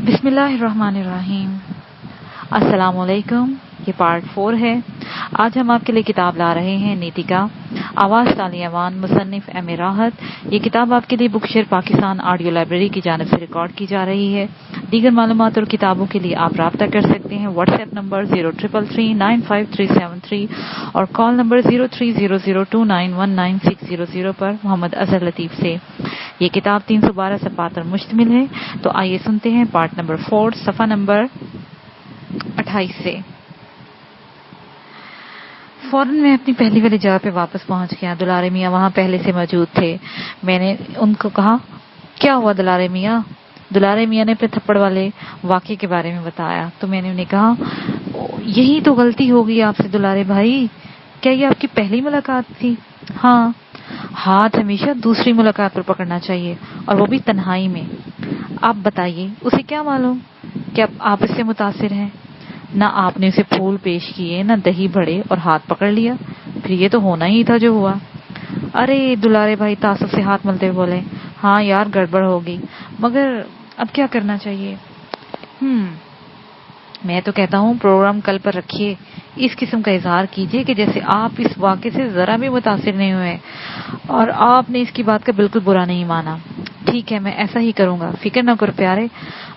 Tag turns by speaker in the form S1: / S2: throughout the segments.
S1: بسم اللہ الرحمن الرحیم۔ السلام علیکم۔ یہ پارٹ 4 ہے۔ آج ہم آپ کے لیے کتاب لا رہے ہیں نیتیکا، آواز تالیوان، مصنف ایم اے راحت۔ یہ کتاب آپ کے لیے بک شیئر پاکستان آڈیو لائبریری کی جانب سے ریکارڈ کی جا رہی ہے۔ دیگر معلومات اور کتابوں کے لیے آپ رابطہ کر سکتے ہیں واٹس ایپ نمبر 0333955373 اور کال نمبر 0300291960 پر محمد اظہر لطیف سے۔ یہ کتاب 312 صفحات پر مشتمل ہے۔ تو آئیے سنتے ہیں پارٹ نمبر 4 صفحہ نمبر 28 سے۔ فوراً میں اپنی پہلی والی جگہ پہ واپس پہنچ گیا۔ دلارے میاں وہاں پہلے سے موجود تھے۔ میں نے ان کو کہا، کیا ہوا دلارے میاں؟ دلارے میاں نے اپنے تھپڑ والے واقعے کے بارے میں بتایا تو میں نے انہیں کہا، یہی تو غلطی ہوگی آپ سے دلارے بھائی۔ کیا یہ آپ کی پہلی ملاقات تھی؟ ہاں۔ ہاتھ ہمیشہ دوسری ملاقات پر پکڑنا چاہیے، اور وہ بھی تنہائی میں۔ آپ بتائیے، اسے کیا معلوم کہ آپ اس سے متاثر ہیں؟ نہ آپ نے اسے پھول پیش کیے، نہ دہی بڑے، اور ہاتھ پکڑ لیا۔ پھر یہ تو ہونا ہی تھا جو ہوا۔ ارے دلارے بھائی تعصب سے ہاتھ ملتے ہوئے بولے، ہاں یار گڑبڑ ہوگی، مگر اب کیا کرنا چاہیے؟ میں تو کہتا ہوں پروگرام کل پر رکھیے۔ اس قسم کا اظہار کیجیے کہ جیسے آپ اس واقعے سے ذرا بھی متاثر نہیں ہوئے اور آپ نے اس کی بات کا بالکل برا نہیں مانا۔ ٹھیک ہے، میں ایسا ہی کروں گا، فکر نہ کرو پیارے،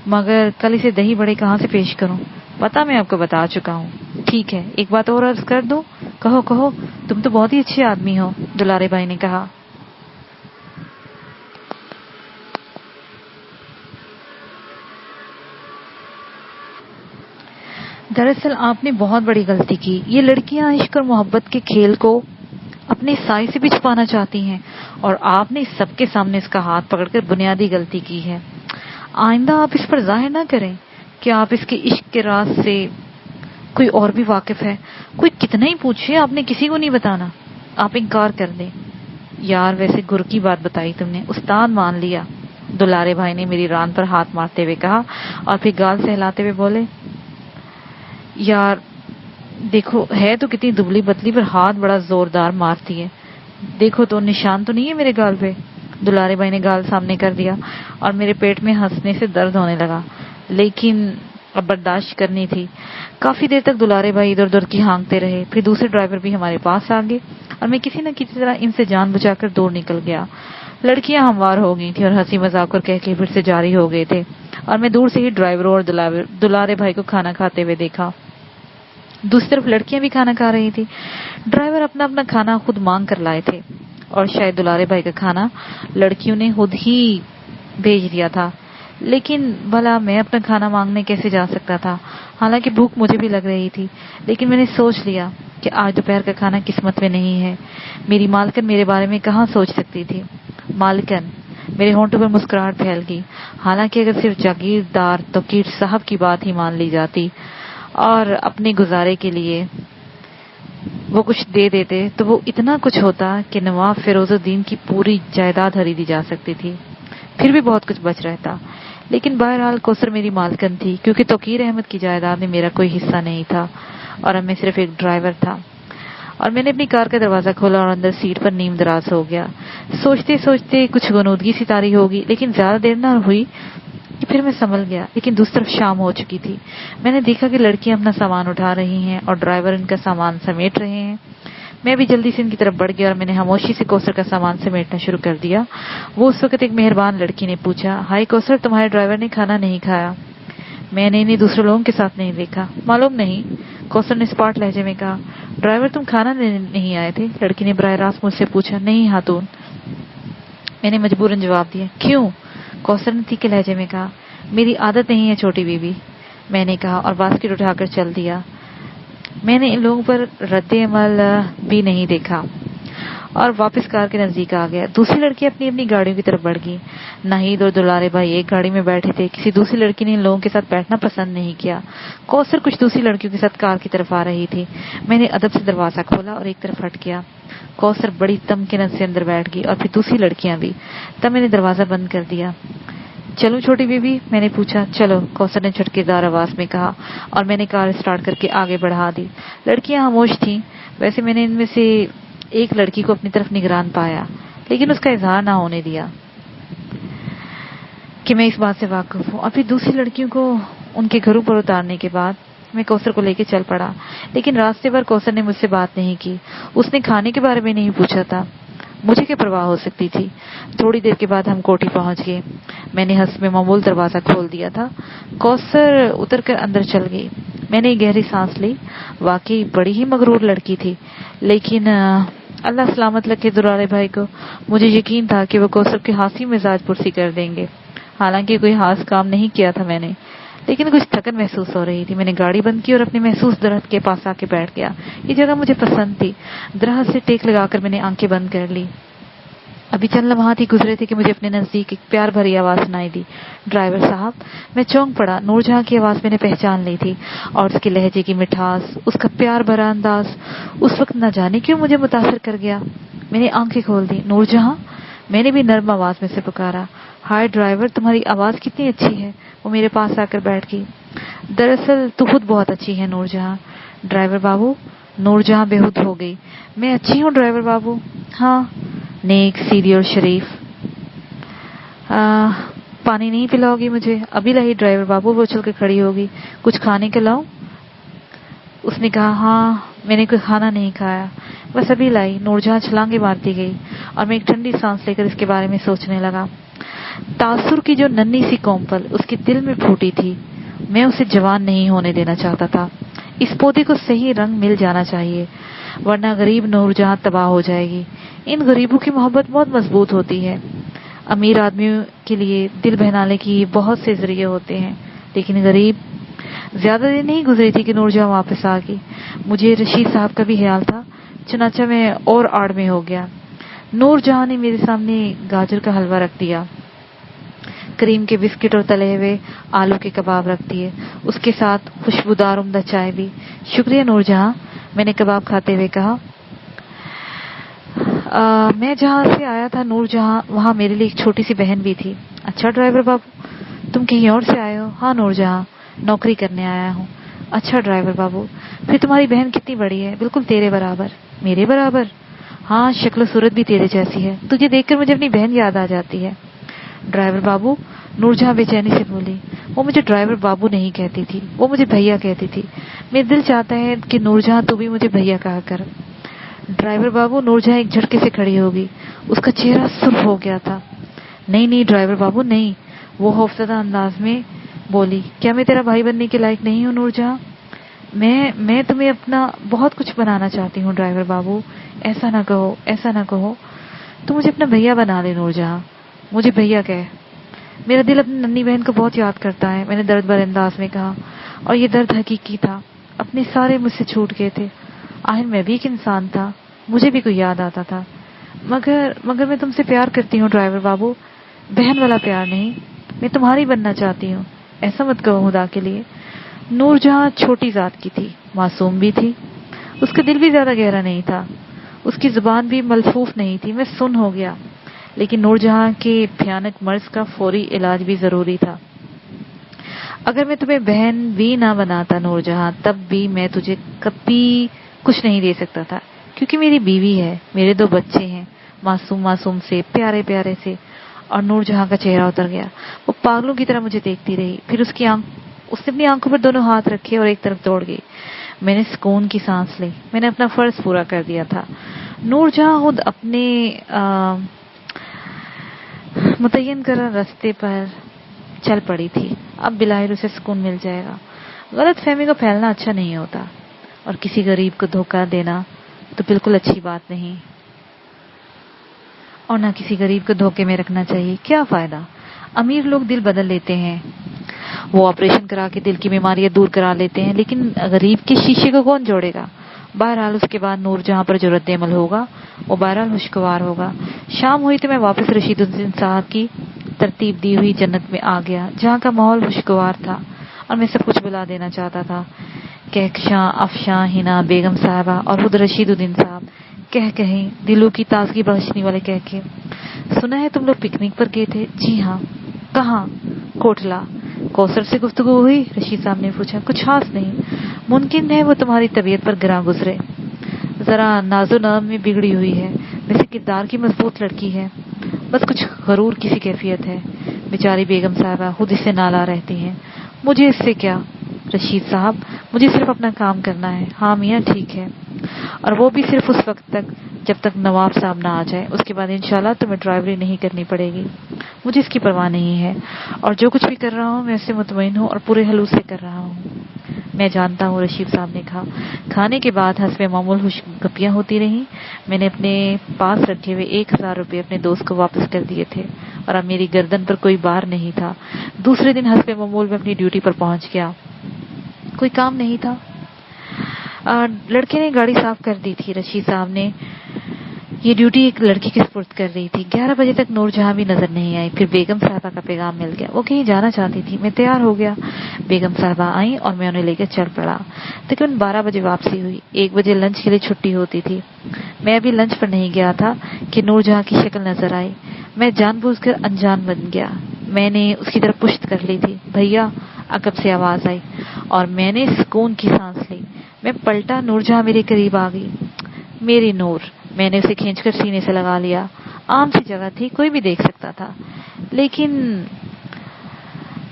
S1: مگر کل اسے دہی بڑے کہاں سے پیش کروں؟ پتا میں آپ کو بتا چکا ہوں۔ ٹھیک ہے، ایک بات اور عرض کر دوں؟ کہو کہو، تم تو بہت ہی اچھے آدمی ہو، دلارے بھائی نے کہا۔ دراصل آپ نے بہت بڑی غلطی کی۔ یہ لڑکیاں عشق اور محبت کے کھیل کو اپنے سائے سے بھی چھپانا چاہتی ہیں، اور آپ نے سب کے سامنے اس کا ہاتھ پکڑ کر بنیادی غلطی کی ہے۔ آئندہ آپ اس پر ظاہر نہ کریں کہ آپ اس کے عشق کے راز سے کوئی اور بھی واقف ہے۔ کوئی کتنا ہی پوچھے، آپ نے کسی کو نہیں بتانا۔ آپ انکار کر دیں۔ یار ویسے گر کی بات بتائی تم نے، استاد مان لیا، دلارے بھائی نے میری ران پر ہاتھ مارتے ہوئے کہا، اور پھر گال سہلاتے ہوئے بولے، یار دیکھو ہے تو کتنی دبلی پتلی، پر ہاتھ بڑا زوردار مارتی ہے۔ دیکھو تو نشان تو نہیں ہے میرے گال پہ؟ دلارے بھائی نے گال سامنے کر دیا اور میرے پیٹ میں ہنسنے سے درد ہونے لگا، لیکن اب برداشت کرنی تھی۔ کافی دیر تک دلارے بھائی ادھر ادھر کی ہانکتے رہے، پھر دوسرے ڈرائیور بھی ہمارے پاس آ گئے اور میں کسی نہ کسی طرح ان سے جان بچا کر دور نکل گیا۔ لڑکیاں ہموار ہو گئی تھیں اور ہنسی مذاق اور کہہ کے پھر سے جاری ہو گئے تھے، اور میں دور سے ہی ڈرائیوروں اور دلارے بھائی کو کھانا کھاتے ہوئے دیکھا۔ دوسری طرف لڑکیاں بھی کھانا کھا رہی تھی۔ ڈرائیور اپنا اپنا کھانا خود مانگ کر لائے تھے، اور شاید دلارے بھائی کا کھانا لڑکیوں نے خود ہی بھیج دیا تھا، لیکن بھلا میں اپنا کھانا مانگنے کیسے جا سکتا تھا؟ حالانکہ بھوک مجھے بھی لگ رہی تھی، لیکن میں نے سوچ لیا کہ آج دوپہر کا کھانا قسمت میں نہیں ہے۔ میری مالکن میرے بارے میں کہاں سوچ سکتی تھی؟ مالکن، میرے ہونٹوں پر مسکراہٹ پھیل گئی۔ حالانکہ اگر صرف جاگیردار توقیر صاحب کی بات ہی مان لی جاتی اور اپنے گزارے کے لیے وہ کچھ دے دیتے تو وہ اتنا کچھ ہوتا کہ نواب فیروز الدین کی پوری جائیداد خریدی جا سکتی تھی، پھر بھی بہت کچھ بچ رہتا۔ لیکن بہرحال کوثر میری مالکن تھی، کیونکہ توقیر احمد کی جائیداد میں میرا کوئی حصہ نہیں تھا اور اب میں صرف ایک ڈرائیور تھا۔ اور میں نے اپنی کار کا دروازہ کھولا اور اندر سیٹ پر نیم دراز ہو گیا۔ سوچتے سوچتے کچھ غنودگی سی طاری ہوگی، لیکن زیادہ دیر نہ ہوئی کہ پھر میں سنبھل گیا۔ لیکن دوسری طرف شام ہو چکی تھی۔ میں نے دیکھا کہ لڑکیاں اپنا سامان اٹھا رہی ہیں اور ڈرائیور ان کا سامان سمیٹ رہے ہیں۔ میں بھی جلدی سے ان کی طرف بڑھ گیا اور میں نے خاموشی سے کوثر کا سامان سمیٹنا شروع کر دیا۔ وہ اس وقت ایک مہربان لڑکی نے پوچھا، ہائی کوثر، تمہارے ڈرائیور نے کھانا نہیں کھایا؟ میں نے انہیں دوسرے لوگوں کے ساتھ نہیں دیکھا، معلوم نہیں، کوثر نے اسپاٹ لہجے میں کہا۔ ڈرائیور تم کھانا نہیں آئے تھے؟ لڑکی نے براہ راست مجھ سے پوچھا۔ نہیں خاتون، میں نے مجبوراً جواب دیا۔ کیوں؟ کوثر نے تیکھے لہجے میں کہا۔ میری عادت نہیں ہے چھوٹی بیوی، میں نے کہا اور باسکٹ اٹھا کر چل دیا۔ میں نے ان لوگوں پر رد عمل بھی نہیں دیکھا اور واپس کار کے نزدیک آ گیا۔ دوسری لڑکی اپنی اپنی گاڑیوں کی طرف بڑھ گئی۔ ناہید اور دلارے بھائی ایک گاڑی میں بیٹھے تھے۔ کسی دوسری لڑکی نے ان لوگوں کے ساتھ بیٹھنا پسند نہیں کیا۔ کوثر کچھ دوسری لڑکیوں کے ساتھ کار کی طرف آ رہی تھی۔ میں نے ادب سے دروازہ کھولا اور ایک طرف ہٹ گیا۔ کوثر بڑی تمکنت سے اندر بیٹھ گئی اور پھر دوسری لڑکیاں بھی۔ تب میں نے دروازہ بند کر دیا۔ چلو چھوٹی بیوی، میں نے پوچھا۔ چلو، کوثر نے جھٹکے دار آواز میں کہا اور میں نے کار اسٹارٹ کر کے آگے بڑھا دی۔ لڑکیاں خاموش تھیں۔ ویسے میں نے ان میں سے ایک لڑکی کو اپنی طرف نگران پایا، لیکن اس کا اظہار نہ ہونے دیا۔ کہ میں اس بات سے واقف ہوں. ابھی دوسری لڑکیوں کو ان کے گھروں پر اتارنے کے بعد میں کوثر کو لے کے چل پڑا. لیکن راستے پر کوثر نے مجھ سے بات نہیں کی. اس نے کھانے کے بارے میں نہیں پوچھا تھا. مجھے کیا پرواہ ہو سکتی تھی. تھوڑی دیر کے بعد ہم کوٹھی پہنچ گئے. میں نے حسب معمول دروازہ کھول دیا تھا. کوثر اتر کر اندر چل گئی. میں نے گہری سانس لی. واقعی بڑی ہی مغرور لڑکی تھی. لیکن اللہ سلامت رکھے دلارے بھائی کو. مجھے یقین تھا کہ وہ کوثر کے ہنسی مزاج پرسی کر دیں گے. حالانکہ کوئی خاص کام نہیں کیا تھا میں نے، لیکن کچھ تھکن محسوس ہو رہی تھی. میں نے گاڑی بند کی اور اپنے محسوس درخت کے پاس آ کے بیٹھ گیا. یہ جگہ مجھے پسند تھی. درخت سے ٹیک لگا کر میں نے آنکھیں بند کر لی. ابھی چند لمحات ہی گزرے تھے کہ مجھے اپنے نزدیک ایک پیار بھری آواز سنائی دی. ڈرائیور صاحب. میں چونک پڑا. نور جہاں کی آواز میں نے پہچان لی تھی، اور اس کے لہجے کی مٹھاس، اس کا پیار بھرا انداز اس وقت نہ جانے کیوں مجھے متاثر کر گیا. میں نے آنکھیں کھول دی. نور جہاں. میں نے بھی نرم آواز میں سے پکارا. ہائے ڈرائیور، تمہاری آواز کتنی اچھی ہے. وہ میرے پاس آ کر بیٹھ گئی. دراصل تو خود بہت اچھی ہے نور جہاں. ڈرائیور بابو. نور جہاں بے ہد ہو گئی. میں اچھی ہوں ڈرائیور بابو. ہاں. نیک، سیدھی اور شریف. پانی نہیں پلاؤ گی مجھے؟ ابھی لائی ڈرائیور بابو. وہ اچھل کے کھڑی ہوگی. کچھ کھانے کے لاؤ؟ اس نے کہا. ہاں، میں نے کوئی کھانا نہیں کھایا، بس ابھی لائی. نور جہاں چھلانگیں مارتی گئی اور میں ایک ٹھنڈی سانس لے کر اس کے بارے میں سوچنے لگا. تاثر کی جو ننھی سی کومپل اس کے دل میں پھوٹی تھی، میں اسے جوان نہیں ہونے دینا چاہتا تھا. اس پودے کو صحیح رنگ مل جانا چاہیے، ورنہ غریب نور جہاں تباہ ہو جائے گی. ان غریبوں کی محبت بہت مضبوط ہوتی ہے. امیر آدمیوں کے لیے دل بہلانے کی بہت سے ذریعے ہوتے ہیں، لیکن غریب. زیادہ دیر نہیں گزری تھی کہ نور جہاں واپس آ گئی. مجھے رشید صاحب کا بھی خیال تھا، چنانچہ میں اور آڑ میں ہو گیا. نور جہاں نے میرے سامنے گاجر کا حلوہ رکھ دیا، کریم کے بسکٹ اور تلے ہوئے آلو کے کباب رکھ دیے، اس کے ساتھ خوشبودار عمدہ چائے بھی. شکریہ نور جہاں، میں نے کباب کھاتے ہوئے کہا. میں جہاں سے آیا تھا نور جہاں، وہاں میرے لیے ایک چھوٹی سی بہن بھی تھی. اچھا ڈرائیور بابو، تم کہیں اور سے آئے ہو؟ ہاں نور جہاں، نوکری کرنے آیا ہوں. اچھا ڈرائیور بابو، پھر تمہاری بہن کتنی بڑی ہے؟ بالکل تیرے برابر. میرے برابر؟ ہاں، شکل و صورت بھی تیرے جیسی ہے. تجھے دیکھ کر مجھے اپنی بہن یاد آ جاتی ہے. ڈرائیور بابو. نور جہاں بے چینی سے بولی. وہ مجھے ڈرائیور بابو نہیں کہتی تھی، وہ مجھے بھیا کہتی تھی. میرا دل چاہتا ہے کہ نور جہاں تو بھی مجھے بھیا کہا کر. ڈرائیور بابو. نور جہاں ایک جھٹکے سے کھڑی ہوگی. اس کا چہرہ سرخ ہو گیا تھا. نہیں نہیں ڈرائیور بابو نہیں، وہ خوفزدہ انداز میں بولی. کیا میں تیرا بھائی بننے کے لائق نہیں ہوں نور جہاں؟ میں تمہیں اپنا بہت کچھ بنانا چاہتی ہوں ڈرائیور بابو. ایسا نہ کہو، ایسا نہ کہو. تو مجھے اپنا بھیا بنا لے نور جہاں. مجھے بھیا کہے. میرا دل اپنی ننھی بہن کو بہت یاد کرتا ہے، میں نے درد بھرے انداز میں کہا. اور یہ درد حقیقی تھا. اپنے سارے مجھ سے چھوٹ گئے تھے. آخر میں بھی ایک انسان تھا، مجھے بھی کوئی یاد آتا تھا. مگر میں تم سے پیار کرتی ہوں ڈرائیور بابو. بہن والا پیار نہیں، میں تمہاری بننا چاہتی ہوں. ایسا مت کہو خدا کے لیے. نور جہاں چھوٹی ذات کی تھی، معصوم بھی تھی. اس کا دل بھی زیادہ گہرا نہیں تھا، اس کی زبان بھی ملفوف نہیں تھی. میں سن ہو گیا. لیکن نور جہاں کے بھیانک مرض کا فوری علاج بھی ضروری تھا. اگر میں تمہیں بہن بھی نہ بناتا نور جہاں، تب بھی میں تجھے کبھی کچھ نہیں دے سکتا تھا، کیونکہ میری بیوی ہے، میرے 2 بچے ہیں، معصوم معصوم سے، پیارے پیارے سے. اور نور جہاں کا چہرہ اتر گیا. وہ پاگلوں کی طرح مجھے دیکھتی رہی. پھر اس نے اپنی آنکھوں پر دونوں ہاتھ رکھے اور ایک طرف دوڑ گئی. میں نے سکون کی سانس لی. میں نے اپنا فرض پورا کر دیا تھا. نور جہاں خود اپنے متعین کردہ راستے پر چل پڑی تھی. اب بلاہر اسے سکون مل جائے گا. غلط فہمی کا پھیلنا اچھا نہیں ہوتا، اور کسی غریب کو دھوکہ دینا تو بالکل اچھی بات نہیں، اور نہ کسی غریب کو دھوکے میں رکھنا چاہیے. کیا فائدہ؟ امیر لوگ دل بدل لیتے ہیں، وہ آپریشن کرا کے دل کی بیماریاں دور کرا لیتے ہیں، لیکن غریب کے شیشے کو کون جوڑے گا؟ بہرحال اس کے بعد نور جہاں پر جو رد عمل ہوگا وہ بہرحال خوشگوار ہوگا. شام ہوئی تو میں واپس رشید الدین صاحب کی ترتیب دی ہوئی جنت میں آ گیا، جہاں کا ماحول خوشگوار تھا اور میں سب کچھ بلا دینا چاہتا تھا. کہکشاں، افشاں، ہنا، بیگم صاحبہ اور خود رشید الدین صاحب. کہیں دلوں کی تازگی بخشنے والے کہکے. سنا ہے تم لوگ پکنک پر گئے تھے؟ جی ہاں. کہاں؟ کوٹلہ. کوثر سے گفتگو ہوئی؟ رشید صاحب نے پوچھا. کچھ خاص نہیں. ممکن ہے وہ تمہاری طبیعت پر گراں گزرے، ذرا ناز و نرم میں بگڑی ہوئی ہے، ویسے کردار کی مضبوط لڑکی ہے، بس کچھ غرور کی سی کیفیت ہے. بیچاری بیگم صاحبہ خود اس سے نالا رہتی ہیں. مجھے اس سے کیا رشید صاحب, مجھے صرف اپنا کام کرنا ہے. ہاں میاں ٹھیک ہے, اور وہ بھی صرف اس وقت تک جب تک نواب صاحب نہ آ جائے. اس کے بعد انشاءاللہ تمہیں ڈرائیوری نہیں کرنی پڑے گی. مجھے اس کی پرواہ نہیں ہے, اور جو کچھ بھی کر رہا ہوں میں اس سے مطمئن ہوں اور پورے حلوس سے کر رہا ہوں. میں جانتا ہوں, رشید صاحب نے کہا. کھانے کے بعد حسب معمول گپیاں ہوتی رہیں. میں نے اپنے پاس رکھے ہوئے 1000 روپے اپنے دوست کو واپس کر دیے تھے, اور اب میری گردن پر کوئی بار نہیں تھا. دوسرے دن حسب معمول میں اپنی ڈیوٹی پر پہنچ گیا. کوئی کام نہیں تھا. لڑکے نے گاڑی صاف کر دی تھی. رشید صاحب نے یہ ڈیوٹی ایک لڑکی کے سپرد کر رہی تھی. 11 بجے تک نور جہاں بھی نظر نہیں آئی. پھر بیگم صاحبہ کا پیغام مل گیا. وہ کہیں جانا چاہتی تھی. میں تیار ہو گیا. بیگم صاحبہ آئیں اور میں انہیں لے کر چل پڑا. تقریباً 12 بجے واپسی ہوئی. 1 بجے لنچ کے لیے چھٹی ہوتی تھی. میں ابھی لنچ پر نہیں گیا تھا کہ نور جہاں کی شکل نظر آئی. میں جان بوجھ کر انجان بن گیا. میں نے اس کی طرف پشت کر لی تھی. بھیا, عقب سے آواز آئی اور میں نے سکون کی سانس لی. میں پلٹا. نور جہاں میرے قریب آ گئی. میری نور. میں نے اسے کھینچ کر سینے سے لگا لیا. عام سی جگہ تھی, کوئی بھی دیکھ سکتا تھا, لیکن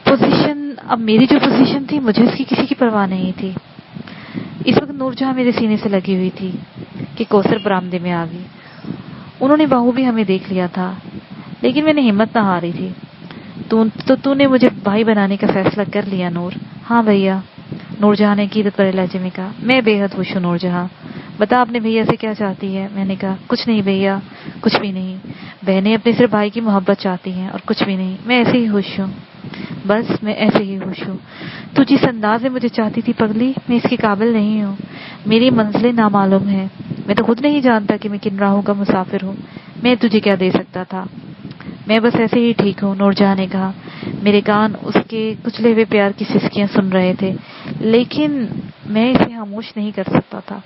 S1: پوزیشن, اب میری جو پوزیشن تھی مجھے اس کی کسی کی پرواہ نہیں تھی. اس وقت نور جہاں میرے سینے سے لگی ہوئی تھی کہ کوثر برآمدے میں آ گئی. انہوں نے بہو بھی ہمیں دیکھ لیا تھا, لیکن میں نے ہمت نہ ہاری تھی. تو نے مجھے بھائی بنانے کا فیصلہ کر لیا نور. ہاں بھیا, نور جہاں نے عقیدت پر لہجے میں کہا. میں بے حد خوش ہوں نور جہاں. بتا اپنے بھیا سے کیا چاہتی ہے. میں نے کہا کچھ نہیں بھیا, کچھ بھی نہیں. بہنیں اپنے صرف بھائی کی محبت چاہتی ہیں اور کچھ بھی نہیں. میں ایسے ہی خوش ہوں, بس میں ایسے ہی خوش ہوں. تو جس انداز میں مجھے چاہتی تھی پگلی, میں اس کے قابل نہیں ہوں. میری منزلیں نامعلوم ہیں. میں تو خود نہیں جانتا کہ میں کن راہوں کا مسافر ہوں. میں تجھے کیا دے سکتا تھا. میں بس ایسے ہی ٹھیک ہوں, نور جہاں نے کہا. میرے کان اس کے کچلے ہوئے پیار کی سسکیاں سن رہے تھے, لیکن میں اسے خاموش نہیں کر سکتا تھا.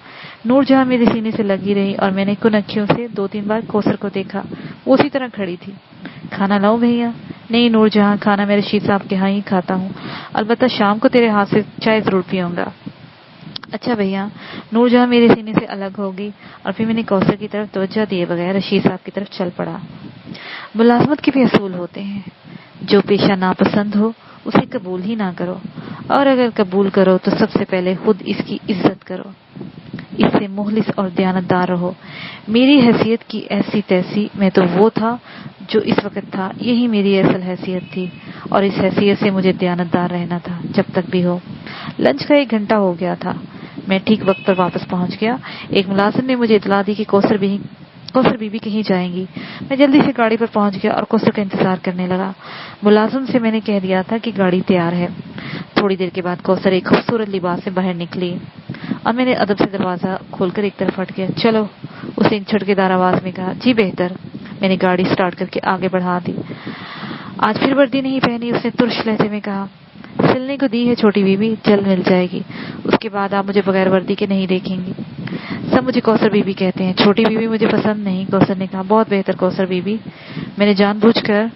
S1: نور جہاں میرے سینے سے لگی رہی اور میں نے کن اکھیوں سے 2-3 بار کوثر کو دیکھا. وہ اسی طرح کھڑی تھی. کھانا لاؤ بھیا. نہیں نور جہاں, کھانا میں رشید صاحب کے ہاں ہی کھاتا ہوں. البتہ شام کو تیرے ہاتھ سے چائے ضرور پیوں گا. اچھا بھیا. نور جہاں میرے سینے سے الگ ہوگی اور پھر میں نے کوثر کی طرف توجہ دیے بغیر رشید صاحب کی طرف چل پڑا. ملازمت کے بھی اصول ہوتے ہیں. جو پیشہ ناپسند ہو اسے قبول ہی نہ کرو, اور اگر قبول کرو تو سب سے پہلے خود اس کی عزت کرو. اس سے مخلص اور دیانتدار رہو. میری حیثیت کی ایسی تیسی, میں تو وہ تھا جو اس وقت تھا. یہی میری اصل حیثیت تھی, اور اس حیثیت سے مجھے دیانتدار رہنا تھا جب تک بھی ہو. لنچ کا 1 گھنٹہ ہو گیا تھا. میں ٹھیک وقت پر واپس پہنچ گیا. ایک ملازم نے مجھے اطلاع دی کہ کوثر بی بی کہیں جائیں گی. میں جلدی سے گاڑی پر پہنچ گیا اور کوثر کا انتظار کرنے لگا. ملازم سے میں نے کہہ دیا تھا کہ گاڑی تیار ہے. تھوڑی دیر کے بعد کوثر ایک خوبصورت لباس سے باہر نکلی اور میں نے ادب سے دروازہ کھول کر ایک طرف ہٹ گیا. چلو, اس نے ایک جھٹکے دار آواز میں کہا. جی بہتر. میں نے گاڑی سٹارٹ کر کے آگے بڑھا دی. آج پھر وردی نہیں پہنی, اس نے ترش لہجے میں کہا. سلنے کو دی ہے چھوٹی بیوی, جلد مل جائے گی. اس کے بعد آپ مجھے بغیر وردی کے نہیں دیکھیں گی. سب مجھے کوثر بی بی کہتے ہیں. چھوٹی بیوی مجھے پسند نہیں, کوثر نے کہا. بہت بہتر کوثر بی بی. میں نے جان بوجھ کر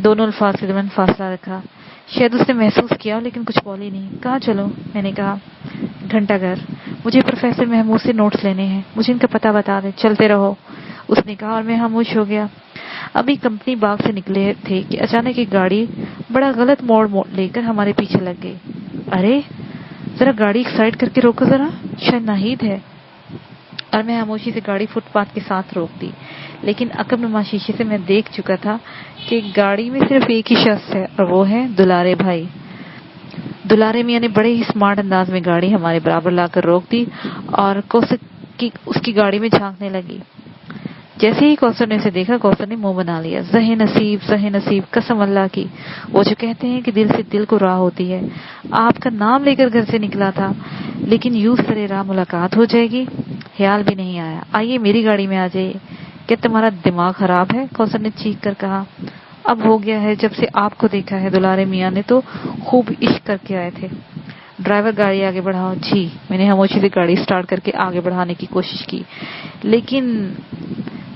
S1: دونوں الفاظ کے درمیان فاصلہ رکھا. شاید اس نے محسوس کیا لیکن کچھ بولی نہیں. کہاں چلو. میں نے کہا گھنٹہ گھر. مجھے پروفیسر محمود سے نوٹس لینے ہیں, مجھے ان کا پتہ بتا دے. چلتے رہو, اس نے کہا, اور میں خاموش ہو گیا. ابھی کمپنی باغ سے نکلے تھے کہ اچانک ایک گاڑی بڑا غلط موڑ لے کر ہمارے پیچھے لگ گئی. ارے ذرا گاڑی ایک سائڈ کر کے روکو ذرا, شاید ناہید ہے. اور میں خاموشی سے گاڑی فٹ پاتھ کے ساتھ روک دی. لیکن عقب نما شیشے سے میں دیکھ چکا تھا کہ گاڑی میں صرف ایک ہی شخص ہے, اور وہ ہے دلارے بھائی. دلارے میاں نے بڑے ہی اسمارٹ انداز میں گاڑی ہمارے برابر لا کر روک دی اور کوثر اس کی گاڑی میں جھانکنے لگی. جیسے ہی کوثر نے اسے دیکھا, کوثر نے منہ بنا لیا. زہ نصیب, قسم اللہ کی. وہ جو کہتے ہیں کہ دل سے دل کو راہ ہوتی ہے. آپ کا نام لے کر گھر سے نکلا تھا, لیکن یوں سرے راہ ملاقات ہو جائے گی خیال بھی نہیں آیا. آئیے میری گاڑی میں آ جائیے. کیا تمہارا دماغ خراب ہے, کوثر نے چیخ کر کہا. اب ہو گیا ہے, جب سے آپ کو دیکھا ہے دلارے میاں نے تو خوب عشق کر کے آئے تھے. ڈرائیور گاڑی آگے بڑھاؤ. جی. میں نے خاموشی سے گاڑی سٹارٹ کر کے آگے بڑھانے کی کوشش کی, لیکن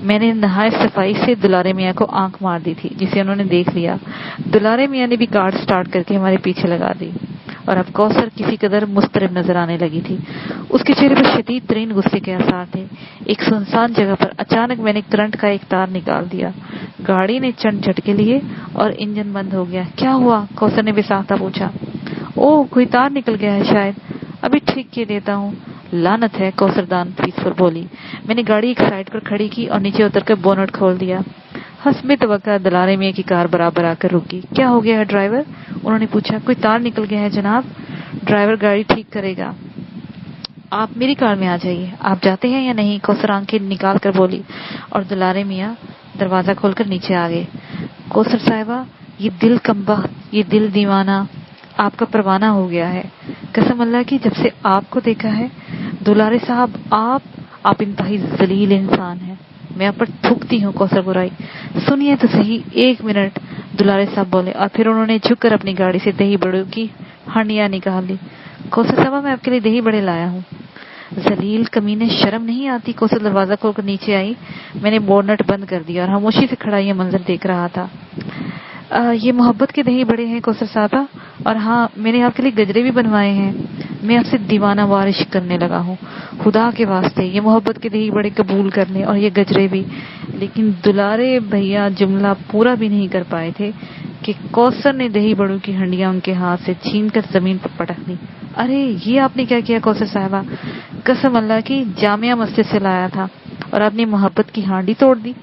S1: میں نے نہایت صفائی سے دلارے میاں کو آنکھ مار دی تھی, جسے انہوں نے دیکھ لیا. دلارے میاں نے بھی کار سٹارٹ کر کے ہمارے پیچھے لگا دی, اور اب کوثر کسی قدر مضطرب نظر آنے لگی تھی. اس کے چہرے پر شدید ترین غصے کے آثار تھے. ایک سنسان جگہ پر اچانک میں نے کرنٹ کا ایک تار نکال دیا. گاڑی نے چند جھٹکے لیے اور انجن بند ہو گیا۔ کیا ہوا؟ کوثر نے بساختہ پوچھا۔ اوہ، کوئی تار نکل گیا ہے شاید، ابھی ٹھیک کیے دیتا ہوں۔ لعنت ہے، کوثر دان فیس پر بولی۔ میں نے گاڑی ایک سائڈ پر کھڑی کی اور نیچے اتر کر بونٹ کھول دیا۔ حسب توقع دلارے میاں کی کار برابر آ کر رکی۔ کیا ہو گیا ہے ڈرائیور؟ انہوں نے پوچھا۔ کوئی تار نکل گیا ہے جناب، ڈرائیور گاڑی ٹھیک کرے گا، آپ میری کار میں آ جائیے۔ آپ جاتے ہیں یا نہیں؟ کوثر آنکھیں نکال کر بولی اور دلارے میاں دروازہ کھول کر نیچے آ گئے۔ کوثر صاحبہ، یہ دل کمبخت، یہ دل دیوانہ آپ کا پروانہ ہو گیا ہے، قسم اللہ کی جب سے آپ کو دیکھا ہے۔ دلارے صاحب، آپ انتہائی ذلیل انسان ہیں، میں آپ پر تھوکتی ہوں۔ کوثر برائی۔ سنیے تو صحیح، ایک منٹ، دلارے صاحب بولے اور پھر انہوں نے جھک کر اپنی گاڑی سے دہی بڑوں کی ہانڈیاں نکال لی۔ کوثر صاحبہ، میں آپ کے لیے دہی بڑے لایا ہوں۔ ذلیل کمینے، شرم نہیں آتی؟ کوثر دروازہ کھول کر نیچے آئی۔ میں نے بونٹ بند کر دیا اور خاموشی سے کھڑا یہ منظر دیکھ رہا تھا۔ یہ محبت کے دہی بڑے ہیں کوثر صاحبہ، اور ہاں، میں نے آپ کے لیے گجرے بھی بنوائے ہیں۔ میں آپ سے دیوانہ وار عشق کرنے لگا ہوں، خدا کے واسطے یہ محبت کے دہی بڑے قبول کر لیں اور یہ گجرے بھی۔ لیکن دلارے بھیا جملہ پورا بھی نہیں کر پائے تھے کہ کوثر نے دہی بڑوں کی ہنڈیاں ان کے ہاتھ سے چھین کر زمین پر پٹک دی۔ ارے، یہ آپ نے کیا کیا کوثر صاحبہ؟ قسم اللہ کی، جامعہ مسجد سے لایا تھا اور آپ نے محبت کی ہانڈی توڑ دی۔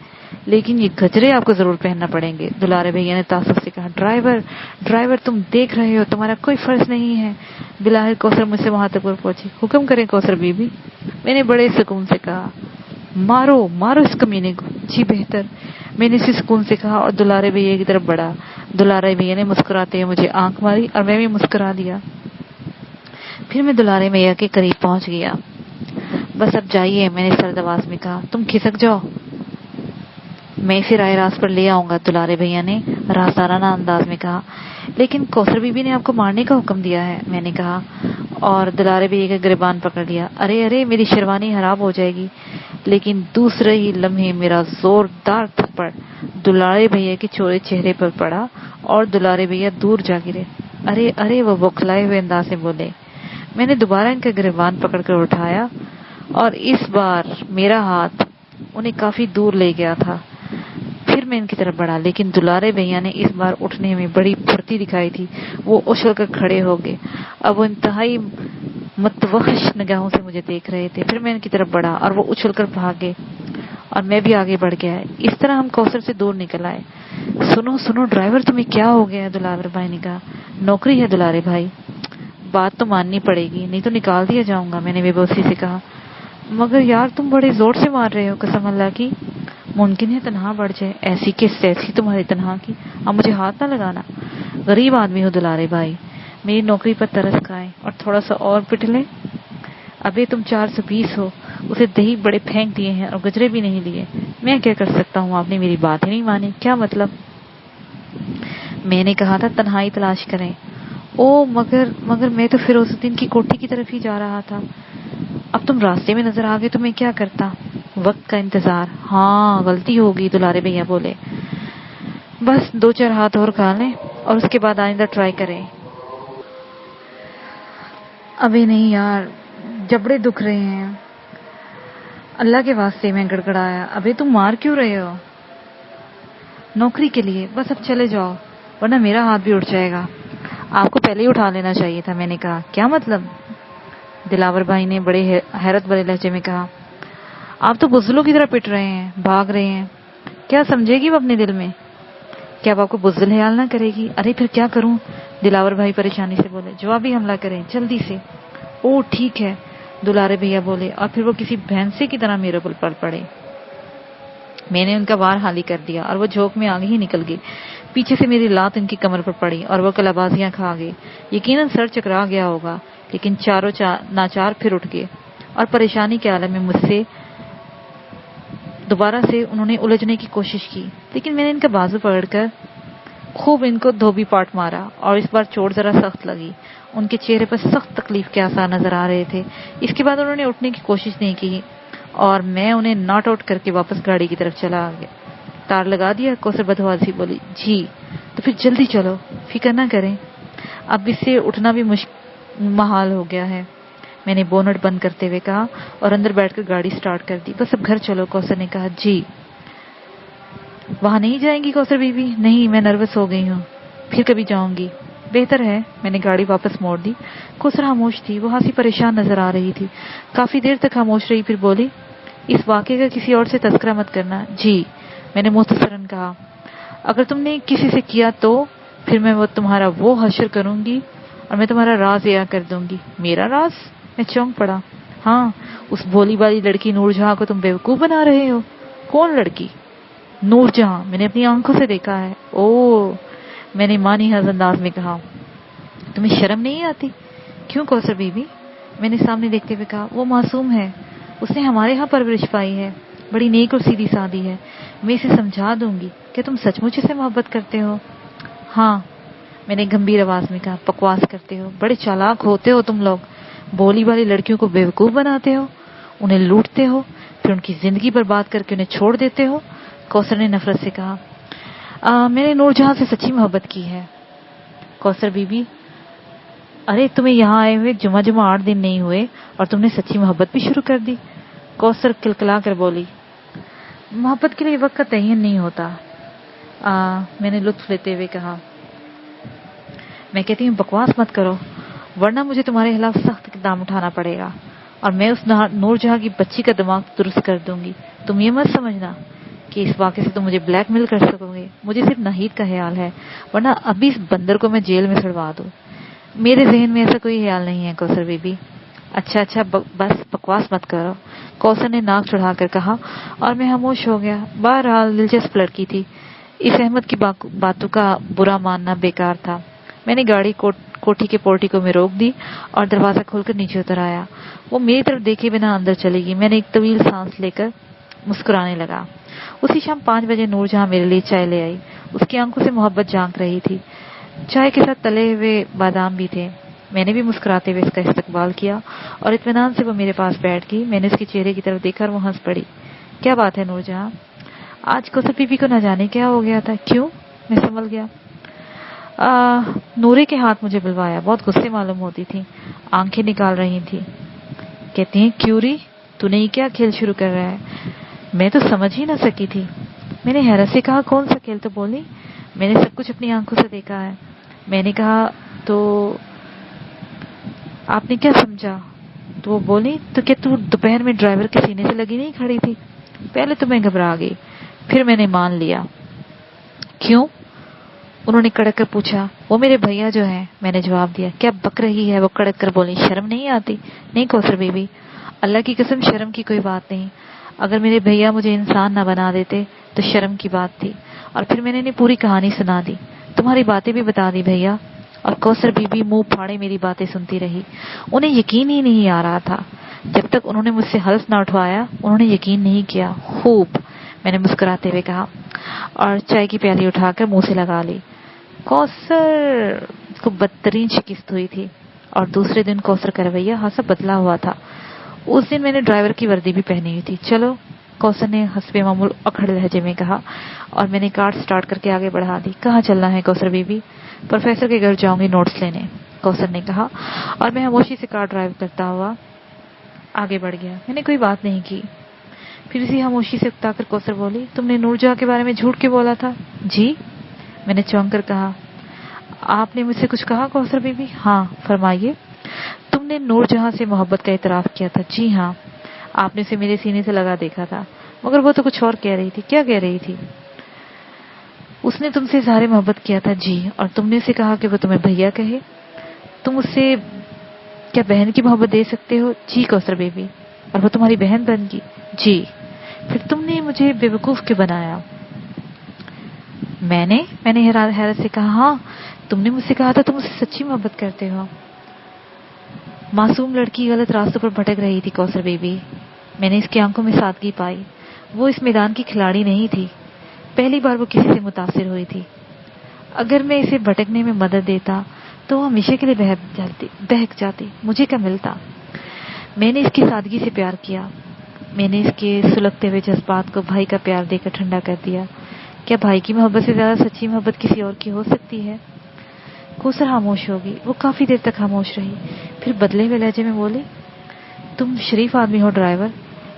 S1: لیکن یہ گجرے آپ کو ضرور پہننا پڑیں گے، دلارے بھیا نے تعصب سے کہا۔ ڈرائیور تم دیکھ رہے ہو تمہارا کوئی فرض نہیں ہے۔ بلاخر کوثر مجھ سے وہاں تک پہنچی۔ حکم کریں کوثر بی بی، میں نے بڑے سکون سے کہا۔ مارو اس کمینے کو۔ جی بہتر، میں نے اسی سکون سے کہا اور دلارے بھیا کی طرف بڑھا۔ دلارے بھیا نے مسکراتے ہوئے مجھے آنکھ ماری اور میں بھی مسکرا دیا۔ پھر میں دلارے بھیا کے قریب پہنچ گیا۔ بس اب جائیے، میں نے سرد آواز میں کہا۔ تم کھسک جاؤ، میں اسے رائے راست پر لے آؤں گا، دلارے بھیا نے رازدارانہ انداز میں کہا۔ لیکن کوثر بی بی نے آپ کو مارنے کا حکم دیا ہے، میں نے کہا اور دلارے بھیا کا گریبان پکڑ لیا۔ ارے، میری شیروانی خراب ہو جائے گی۔ لیکن دوسرے ہی لمحے میرا زوردار تھپڑ دلارے بھیا کے چورے چہرے پر پڑا اور دلارے بھیا دور جا گرے۔ ارے، وہ بوکھلائے ہوئے انداز سے بولے۔ میں نے دوبارہ ان کا گریبان پکڑ کر اٹھایا اور اس بار میرا ہاتھ انہیں کافی دور لے گیا تھا۔ پھر میں ان کی طرف بڑھا، لیکن دلارے بھیا نے اس بار اٹھنے میں بڑی پھرتی دکھائی تھی۔ وہ اچھل کر کھڑے ہو گئے۔ اب وہ انتہائی متوحش نگاہوں سے مجھے دیکھ رہے تھے۔ پھر میں ان کی طرف بڑھا اور وہ اچھل کر بھاگے اور میں بھی آگے بڑھ گیا۔ اس طرح ہم کوثر سے دور نکل آئے۔ سنو ڈرائیور، تمہیں کیا ہو گیا ہے؟ دلارے بھائی نے کہا۔ نوکری ہے دلارے بھائی، بات تو ماننی پڑے گی، نہیں تو نکال دیا جاؤں گا، میں نے بے بسی سے کہا۔ مگر یار، تم بڑے زور سے مار رہے ہو، قسم اللہ کی ممکن ہے تنہا بڑھ جائے۔ ایسی کس تیسی تمہاری تنہا کی، اب مجھے ہاتھ نہ لگانا۔ غریب آدمی ہو دلارے بھائی، میری نوکری پر ترس کھائے اور تھوڑا سا اور پٹ لے۔ ابھی تم 420 ہو، اسے دہی بڑے پھینک دیے ہیں اور گجرے بھی نہیں لیے، میں کیا کر سکتا ہوں؟ آپ نے میری بات ہی نہیں مانی، کیا مطلب؟ میں نے کہا تھا تنہائی تلاش کریں۔ او مگر میں تو فیروز الدین کی کوٹھی کی طرف ہی جا رہا تھا۔ اب تم راستے میں نظر آ گئے تو میں کیا کرتا؟ وقت کا انتظار۔ ہاں، غلطی ہوگی، دلارے بھیا بولے۔ بس 2-4 ہاتھ اور کھا لیں اور اس کے بعد آئندہ ٹرائی کریں۔ ابھی نہیں یار، جبڑے دکھ رہے ہیں، اللہ کے واسطے، میں گڑگڑایا۔ ابھی تم مار کیوں رہے ہو؟ نوکری کے لیے، بس اب چلے جاؤ ورنہ میرا ہاتھ بھی اٹھ جائے گا۔ آپ کو پہلے ہی اٹھا لینا چاہیے تھا، میں نے کہا۔ کیا مطلب؟ دلاور بھائی نے بڑے حیرت بھرے لہجے میں کہا۔ آپ تو بزدلوں کی طرح پٹ رہے ہیں، بھاگ رہے ہیں، کیا سمجھے گی وہ اپنے دل میں؟ کیا وہ آپ کو بزدل خیال نہ کرے گی؟ ارے پھر کیا کروں؟ دلاور بھائی پریشانی سے بولے۔ جوابی حملہ کریں جلدی سے۔ او ٹھیک ہے، دلارے بھیا بولے اور پھر وہ کسی بھینسے کی طرح میرے پر پڑ پڑے۔ میں نے ان کا وار حالی کر دیا اور وہ جھوک میں آگے ہی نکل گئی۔ پیچھے سے میری لات ان کی کمر پر پڑی اور وہ کلابازیاں کھا گئے۔ یقیناً سر چکرا گیا ہوگا، لیکن چاروں ناچار پھر اٹھ گئے اور پریشانی کے عالم میں مجھ سے دوبارہ سے انہوں نے الجھنے کی کوشش کی، لیکن میں نے ان کا بازو پکڑ کر خوب ان کو دھوبی پاٹ مارا اور اس بار چوٹ ذرا سخت لگی۔ ان کے چہرے پر سخت تکلیف کے آثار نظر آ رہے تھے۔ اس کے بعد انہوں نے اٹھنے کی کوشش نہیں کی اور میں انہیں ناٹ آؤٹ کر کے واپس گاڑی کی طرف چلا گیا۔ تار لگا دیا؟ کوثر بدحواسی بولی۔ جی۔ تو پھر جلدی چلو، فکر نہ کریں، اب اس سے اٹھنا بھی محال ہو گیا ہے، میں نے بونٹ بند کرتے ہوئے کہا اور اندر بیٹھ کر گاڑی سٹارٹ کر دی۔ بس اب گھر چلو، کوثر نے کہا۔ جی۔ وہاں نہیں جائیں گی کوثر بی بی؟ نہیں، میں نروس ہو گئی ہوں، پھر کبھی جاؤں گی۔ بہتر ہے۔ میں نے گاڑی واپس موڑ دی۔ کوثر خاموش تھی، وہ ہنسی پریشان نظر آ رہی تھی۔ کافی دیر تک خاموش رہی، پھر بولی، اس واقعے کا کسی اور سے تذکرہ مت کرنا۔ جی، میں نے مختصراً کہا۔ اگر تم نے کسی سے کیا تو پھر میں تمہارا وہ حشر کروں گی اور میں تمہارا راز عیاں کر دوں گی۔ میرا راز؟ میں چونک پڑا۔ ہاں، اس بھولی بالی لڑکی نور جہاں کو تم بیوقوف بنا رہے ہو۔ کون لڑکی؟ نور جہاں، میں نے اپنی آنکھوں سے دیکھا ہے۔ او، میں نے مانی حز انداز میں کہا۔ تمہیں شرم نہیں آتی؟ کیوں کوثر بی بی؟ میں نے سامنے دیکھتے ہوئے کہا۔ وہ معصوم ہے، اس نے ہمارے ہاں پرورش پائی ہے، بڑی نیک اور سیدھی سادی ہے، میں اسے سمجھا دوں گی۔ کہ تم سچ مچ سے محبت کرتے ہو؟ ہاں، میں نے گمبھیر آواز میں کہا۔ بکواس کرتے ہو، بڑے چالاک ہوتے ہو تم لوگ، بولی والی لڑکیوں کو بیوقوف بناتے ہو، انہیں لوٹتے ہو، پھر ان کی زندگی برباد کر کے انہیں چھوڑ دیتے ہو۔ کوثر نے نفرت سے کہا۔ میں نے نور جہاں سے سچی محبت کی ہے۔ کوثر بی بی، ارے تمہیں یہاں آئے ہوئے جمعہ 8 دن نہیں ہوئے اور تم نے سچی محبت بھی شروع کر دی؟ کوثر کلکلا کر بولی۔ محبت کے لیے وقت کا تعین نہیں ہوتا۔ میں نے لطف لیتے ہوئے کہا۔ میں کہتی ہوں بکواس مت کرو، ورنہ مجھے تمہارے خلاف سخت اقدام اٹھانا پڑے گا اور میں اس نور جہاں کی بچی کا دماغ درست کر دوں گی۔ تم یہ مت سمجھنا کہ اس واقعے سے تم مجھے بلیک میل کر سکو گے۔ مجھے صرف ناہید کا خیال ہے، ورنہ ابھی اس بندر کو میں جیل میں سڑوا دوں۔ میرے ذہن میں ایسا کوئی خیال نہیں ہے کوثر بی بی۔ اچھا بس بکواس مت کرو، کوثر نے ناک چڑھا کر کہا اور میں خاموش ہو گیا۔ بہرحال دلچسپ لڑکی تھی، اس احمد کی باتوں کا برا ماننا بیکار تھا۔ میں نے گاڑی کوٹھی کے پورٹیکو میں روک دی اور دروازہ کھول کر نیچے اتر آیا۔ وہ میری طرف دیکھے بنا اندر چلے گی۔ میں نے ایک طویل سانس لے کر مسکرانے لگا۔ اسی شام 5 بجے نور جہاں میرے لیے چائے لے آئی۔ اس کی آنکھوں سے محبت جھانک رہی تھی۔ چائے کے ساتھ تلے ہوئے بادام بھی تھے۔ میں نے بھی مسکراتے ہوئے اس کا استقبال کیا اور اطمینان سے وہ میرے پاس بیٹھ گئی۔ میں نے اس کے چہرے کی طرف دیکھا اور وہ ہنس پڑی۔ کیا بات ہے نور جہاں؟ آج کوثر بی بی کو نہ جانے کیا ہو گیا تھا؟ کیوں؟ میں سنبھل گیا۔ نورے کے ہاتھ مجھے بلوایا، بہت غصے معلوم ہوتی تھی، آنکھیں نکال رہی تھی۔ کہتی ہیں کیوری، تو نے کیا کھیل شروع کر رہا ہے؟ میں تو سمجھ ہی نہ سکی تھی۔ میں نے حیرت سے کہا کون سا کھیل؟ تو بولی میں نے سب کچھ اپنی آنکھوں سے دیکھا ہے۔ میں نے کہا تو آپ نے کیا سمجھا؟ تو وہ بولی تو کیا تو دوپہر میں ڈرائیور کے سینے سے لگی نہیں کھڑی تھی؟ پہلے تو میں گھبرا گئی، پھر میں نے مان لیا۔ کیوں؟ انہوں نے کڑک کر پوچھا۔ وہ میرے بھیا جو ہیں، میں نے جواب دیا۔ کیا بک رہی ہے؟ وہ کڑک کر بولی۔ شرم نہیں آتی؟ نہیں کوثر بی بی، اللہ کی قسم شرم کی کوئی بات نہیں۔ اگر میرے بھیا مجھے انسان نہ بنا دیتے تو شرم کی بات تھی۔ اور پھر میں نے انہیں پوری کہانی سنا دی، تمہاری باتیں بھی بتا دی بھیا۔ اور کوثر بی بی منہ پھاڑے میری باتیں سنتی رہی۔ انہیں یقین ہی نہیں آ رہا تھا۔ جب تک انہوں نے مجھ سے حلف نہ اٹھوایا انہوں نے یقین نہیں کیا۔ خوب، میں نے مسکراتے ہوئے کہا اور چائے کی پیالی اٹھا کر منہ سے لگا لی۔ کوثر کو بدترین شکست ہوئی تھی اور دوسرے دن کوثر کا رویہ خاصا بدلا ہوا تھا۔ اس دن میں نے ڈرائیور کی وردی بھی پہنی ہوئی تھی۔ چلو، کوثر نے حسب معمول اکھڑ لہجے میں کہا اور میں نے کار سٹارٹ کر کے آگے بڑھا دی۔ کہاں چلنا ہے کوثر بی بی؟ پروفیسر کے گھر جاؤں گی نوٹس لینے، کوثر نے کہا اور میں خاموشی سے کار ڈرائیو کرتا ہوا آگے بڑھ گیا۔ میں نے کوئی بات نہیں کی۔ پھر اسی خاموشی سے اکتا کر کوثر بولی، تم نے نور جہاں کے بارے میں جھوٹ کیوں بولا تھا؟ جی؟ میں نے چونک کر کہا۔ آپ نے مجھ سے کچھ کہا کوثر بی بی؟ ہاں، فرمائیے۔ تم نے نور جہاں سے محبت کا اعتراف کیا تھا؟ جی ہاں۔ آپ نے اسے میرے سینے سے لگا دیکھا تھا، مگر وہ تو کچھ اور کہہ رہی تھی۔ کیا کہہ رہی تھی؟ اس نے تم سے اظہار محبت کیا تھا؟ جی۔ اور تم نے اسے کہا کہ وہ تمہیں بھیا کہے؟ تم اس سے کیا بہن کی محبت دے سکتے ہو؟ جی کوثر بی بی۔ اور وہ تمہاری بہن بن گئی؟ جی۔ پھر تم نے مجھے بیوقوف کیوں بنایا؟ میں نے حیرت سے کہا، ہاں، تم نے مجھ سے کہا تھا تم اس سے سچی محبت کرتے ہو۔ معصوم لڑکی غلط راستوں پر بھٹک رہی تھی کوثر بی بی۔ میں نے اس کی آنکھوں میں سادگی پائی۔ وہ اس میدان کی کھلاڑی نہیں تھی، پہلی بار وہ کسی سے متاثر ہوئی تھی۔ اگر میں اسے بھٹکنے میں مدد دیتا تو وہ ہمیشہ کے لیے بہک جاتی، مجھے کیا ملتا؟ میں نے اس کی سادگی سے پیار کیا۔ میں نے اس کے سلگتے ہوئے جذبات کو بھائی کا پیار دے کر ٹھنڈا کر دیا۔ کیا بھائی کی محبت سے زیادہ سچی محبت کسی اور کی ہو سکتی ہے؟ کوثر خاموش ہوگی۔ وہ کافی دیر تک خاموش رہی، پھر بدلے ہوئے لہجے میں بولی، تم شریف آدمی ہو ڈرائیور،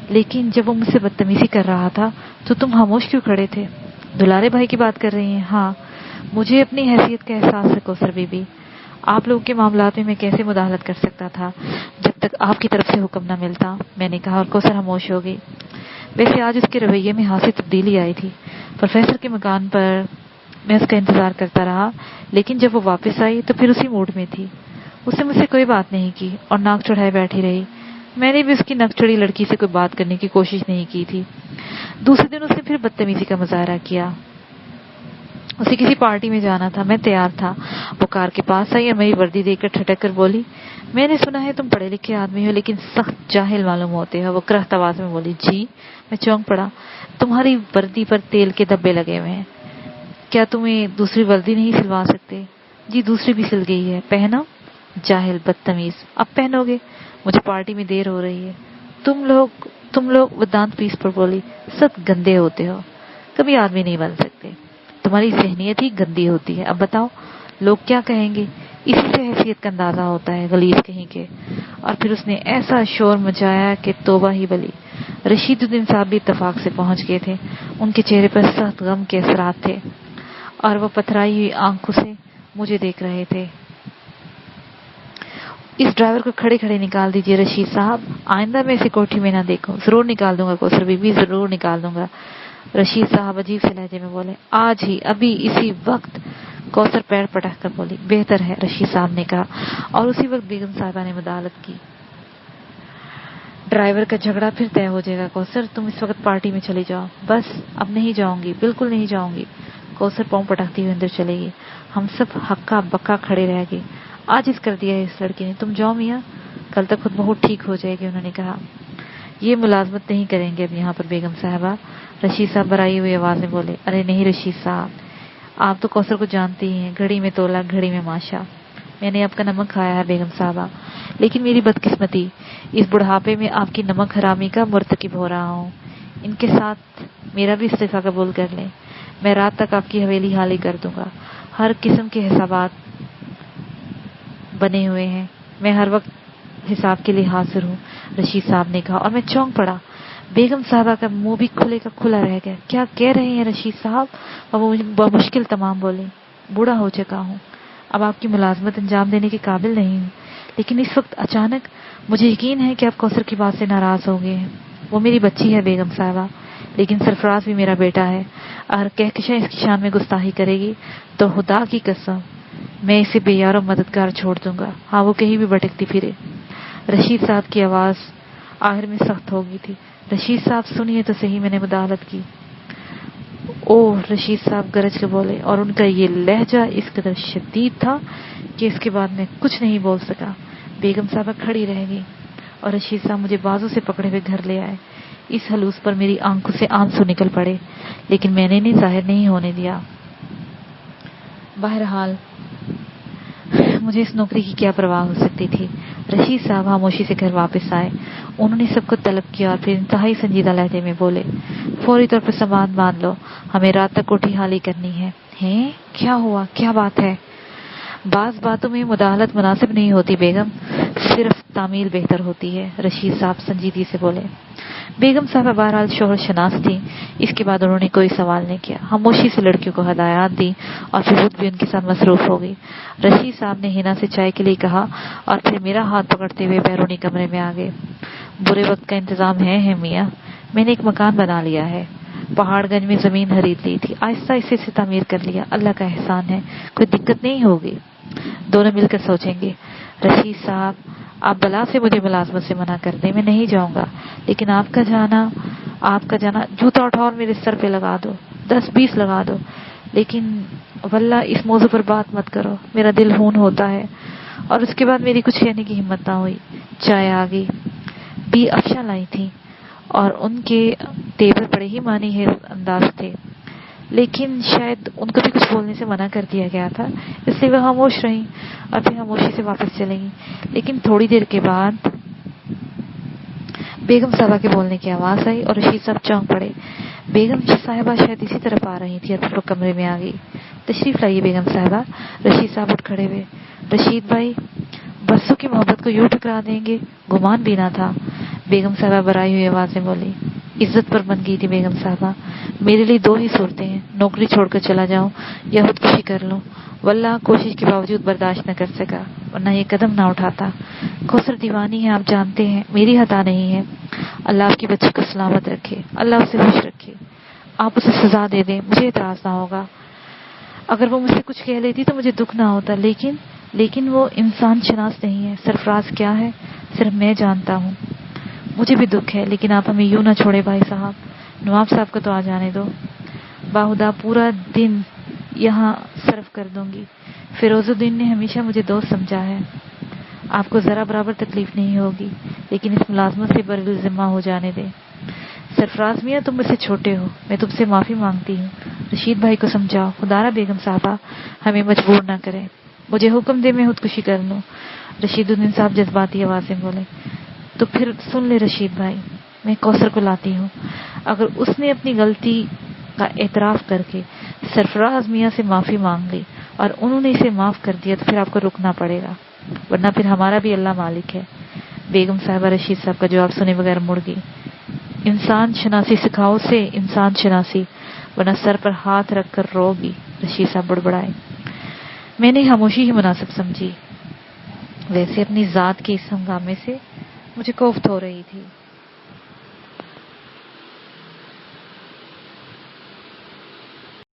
S1: لیکن جب وہ مجھ سے بدتمیزی کر رہا تھا تو تم خاموش کیوں کھڑے تھے؟ دلارے بھائی کی بات کر رہی ہیں؟ ہاں، مجھے اپنی حیثیت کا احساس ہے کوثر بی بی. آپ لوگوں کے معاملات میں کیسے مداخلت کر سکتا تھا جب تک آپ کی طرف سے حکم نہ ملتا، میں نے کہا، اور کوثر خاموش ہو گئی. ویسے آج اس کے رویے میں خاصی تبدیلی آئی تھی. پروفیسر کے مکان پر میں اس کا انتظار کرتا رہا، لیکن جب وہ واپس آئی تو پھر اسی موڈ میں تھی. اس نے مجھ سے کوئی بات نہیں کی اور ناک چڑھائے بیٹھی رہی. میں نے بھی اس کی نک چڑھی لڑکی سے کوئی بات کرنے کی کوشش نہیں کی تھی. دوسرے دن اس نے پھر بدتمیزی کا مظاہرہ کیا. اسے کسی پارٹی میں جانا تھا. میں تیار تھا. وہ کار کے پاس آئی اور میری وردی دیکھ کر ٹھٹک کر بولی، میں نے سنا ہے تم پڑھے لکھے آدمی ہو لیکن سخت جاہل معلوم ہوتے ہو. وہ کرخت آواز میں بولی. جی؟ میں چونک پڑا. تمہاری وردی پر تیل کے دھبے لگے ہوئے ہیں. کیا تمہیں دوسری وردی نہیں سلوا سکتے؟ جی دوسری بھی سل گئی ہے. پہنو. جاہل، بدتمیز. اب پہنو گے؟ مجھے پارٹی میں دیر ہو رہی ہے. تم لوگ وہ دانت پیس پر بولی، سب گندے ہوتے ہو، کبھی آدمی نہیں بن سکتے. تمہاری ذہنیت ہی گندی ہوتی ہے. اب بتاؤ لوگ کیا کہیں گے؟ اسی سے حیثیت کا اندازہ ہوتا ہے، غلیظ کہیں کے. اور پھر اس نے ایسا شور مچایا کہ توبہ ہی بلی. رشید الدین صاحب بھی اتفاق سے پہنچ گئے تھے. ان کے چہرے پر سخت غم کے اثرات تھے اور وہ پتھرائی ہوئی آنکھوں سے مجھے دیکھ رہے تھے. اس ڈرائیور کو کھڑے کھڑے نکال دیجئے رشید صاحب. آئندہ میں اسے کوٹھی میں نہ دیکھوں. ضرور نکال دوں گا کوثر بی بی، ضرور نکال دوں گا. رشید صاحب عجیب سے لہجے میں بولے. آج ہی، ابھی اسی وقت. کوثر پیر پٹک کر بولی. بہتر ہے، رشید صاحب نے کہا، اور اسی وقت بیگم صاحبہ نے مداخلت کی. ڈرائیور کا جھگڑا پھر طے ہو جائے گا کوثر. تم اس وقت پارٹی میں چلی جاؤ. بس اب نہیں جاؤں گی، بالکل نہیں جاؤں گی. کوثر پاؤں پٹکتی ہوئی اندر چلے گی. ہم سب ہکا بکا کھڑے رہ گئے. آج کر دیا ہے اس لڑکی نے. تم جاؤ میاں، کل تک خود بہت ٹھیک ہو جائے گی. انہوں نے کہا. یہ ملازمت نہیں کریں گے اب یہاں پر بیگم صاحبہ. رشید صاحب برائی ہوئی آواز میں بولے. ارے نہیں رشید صاحب، آپ تو کوثر کو جانتی ہی ہیں، گھڑی میں تولا گھڑی میں ماشا. میں نے آپ کا نمک کھایا ہے بیگم صاحبہ، لیکن میری بدقسمتی اس بڑھاپے میں آپ کی نمک حرامی کا مرتکب ہو رہا ہوں. ان کے ساتھ میرا بھی استعفیٰ قبول کر لیں. میں رات تک آپ کی حویلی حالی کر دوں گا. ہر قسم کے حسابات بنے ہوئے ہیں. میں ہر وقت حساب کے لیے حاضر ہوں. رشید صاحب نے کہا اور میں چونک پڑا. بیگم صاحبہ کا منہ بھی کھلے کا کھلا رہ گیا. کیا کہہ رہے ہیں رشید صاحب؟ اور وہ بمشکل تمام بولے. بوڑھا ہو چکا ہوں، اب آپ کی ملازمت انجام دینے کے قابل نہیں ہوں. لیکن اس وقت اچانک مجھے یقین ہے کہ آپ کوثر کی بات سے ناراض ہو گئے ہیں. وہ میری بچی ہے بیگم صاحبہ، لیکن سرفراز بھی میرا بیٹا ہے. اگر کہکشاں اس کی شان میں گستاخی کرے گی تو خدا کی قسم میں اسے بے یار و مددگار چھوڑ دوں گا. ہاں وہ کہیں بھی بھٹکتی پھرے. رشید صاحب کی آواز آخر میں سخت ہو گئی تھی. رشید صاحب سنیے تو صحیح. میں نے مداخلت کی. اوہ، رشید صاحب گرج کے بولے، اور ان کا یہ لہجہ اس قدر شدید تھا کہ اس کے بعد میں کچھ نہیں بول سکا. بیگم صاحبہ کھڑی رہ گئی اور رشید صاحب مجھے بازو سے پکڑے ہوئے گھر لے آئے. اس حلوس پر میری آنکھوں سے آنسو نکل پڑے، لیکن میں نے انہیں ظاہر نہیں ہونے دیا. بہرحال مجھے اس نوکری کی کیا پرواہ ہو سکتی تھی. رشید صاحب خاموشی سے گھر واپس آئے. انہوں نے سب کو طلب کیا اور پھر انتہائی سنجیدہ لہجے میں بولے. فوری طور پر سامان باندھ لو، ہمیں رات تک کوٹھی حالی کرنی ہے. ہیں؟ کیا ہوا؟ کیا بات ہے؟ بعض باتوں میں مداخلت مناسب نہیں ہوتی بیگم، صرف تعمیل بہتر ہوتی ہے. رشید صاحب سنجیدگی سے بولے. بیگم صاحبہ بہرحال شوہر شناس تھی. اس کے بعد انہوں نے کوئی سوال نہیں کیا. خاموشی سے لڑکیوں کو ہدایات دی اور پھر خود بھی ان کے ساتھ مصروف ہو گئی. رشید صاحب نے ہینا سے چائے کے لیے کہا اور پھر میرا ہاتھ پکڑتے ہوئے بیرونی کمرے میں آ گئے. برے وقت کا انتظام ہے میاں. میں نے ایک مکان بنا لیا ہے. پہاڑ گنج میں زمین خرید لی تھی، آہستہ آہستہ سے تعمیر کر لیا. اللہ کا احسان ہے، کوئی دقت نہیں ہوگی. دونوں مل کر سوچیں گے. رشید صاحب آپ بلا سے مجھے ملازمت سے منع کر دیں، میں نہیں جاؤں گا. لیکن آپ کا جانا جوتا اٹھاؤ اور میرے سر پہ لگا دو، 10-20 لگا دو. لیکن واللہ اس موضوع پر بات مت کرو، میرا دل ہون ہوتا ہے. اور اس کے بعد میری کچھ کہنے کی ہمت نہ ہوئی. چائے آ گئی. بی افشا لائی تھی اور ان کے تیور بڑے ہی معنی ہے انداز تھے، لیکن شاید ان کو بھی کچھ بولنے سے منع کر دیا گیا تھا، اس لیے وہ خاموش رہیں اور پھر خاموشی سے واپس چلے گی. لیکن تھوڑی دیر کے بعد بیگم صاحبہ کے بولنے کی آواز آئی اور رشید صاحب چونک پڑے. بیگم صاحبہ شاید اسی طرف آ رہی تھی اور پھر وہ کمرے میں آ گئی. تشریف لائیے بیگم صاحبہ. رشید صاحب اٹھ کھڑے ہوئے. رشید بھائی برسوں کی محبت کو یوں ٹکرا دیں گے، گمان بھی نہ تھا. بیگم صاحبہ برائی ہوئی آواز میں بولی. عزت پر بن گئی تھی بیگم صاحبہ. میرے لیے دو ہی صورتیں ہیں، نوکری چھوڑ کر چلا جاؤں یا خودکشی کر لوں۔ واللہ کوشش کے باوجود برداشت نہ کر سکا، ورنہ یہ قدم نہ اٹھاتا۔ کوثر دیوانی ہے، آپ جانتے ہیں، میری خطا نہیں ہے۔ اللہ آپ کی بچی کو سلامت رکھے، اللہ اسے خوش رکھے۔ آپ اسے سزا دے دیں، مجھے اعتراض نہ ہوگا۔ اگر وہ مجھ سے کچھ کہہ لیتی تو مجھے دکھ نہ ہوتا، لیکن وہ انسان شناس نہیں ہے۔ سرفراز کیا ہے صرف میں جانتا ہوں۔ مجھے بھی دکھ ہے، لیکن آپ ہمیں یوں نہ چھوڑے بھائی صاحب۔ نواب صاحب کو تو آ جانے دو، باہدہ پورا دن یہاں صرف کر دوں گی۔ فیروز الدین نے ہمیشہ مجھے دوست سمجھا ہے۔ آپ کو ذرا برابر تکلیف نہیں ہوگی، لیکن اس ملازمت سے بر ذمہ ہو جانے دیں۔ سرفراز میاں تم مجھ سے چھوٹے ہو، میں تم سے معافی مانگتی ہوں۔ رشید بھائی کو سمجھاؤ، خدا را بیگم صاحبہ ہمیں مجبور نہ کریں۔ مجھے حکم دے میں خودکشی کر لوں۔ رشید الدین صاحب جذباتی آواز سے بولے۔ تو پھر سن لے رشید بھائی، میں کوثر کو لاتی ہوں۔ اگر اس نے اپنی غلطی کا اعتراف کر کے سرفراز میاں سے معافی مانگ لی اور انہوں نے اسے معاف کر دیا تو پھر آپ کو رکنا پڑے گا، ورنہ پھر ہمارا بھی اللہ مالک ہے۔ بیگم صاحبہ رشید صاحب کا جواب سنے بغیر مڑ گئی۔ انسان شناسی سکھاؤ سے انسان شناسی، ورنہ سر پر ہاتھ رکھ کر رو گی، رشید صاحب بڑبڑائے۔ میں نے خاموشی ہی مناسب سمجھی، ویسے اپنی ذات کے اس ہنگامے سے مجھے کوفت ہو رہی تھی۔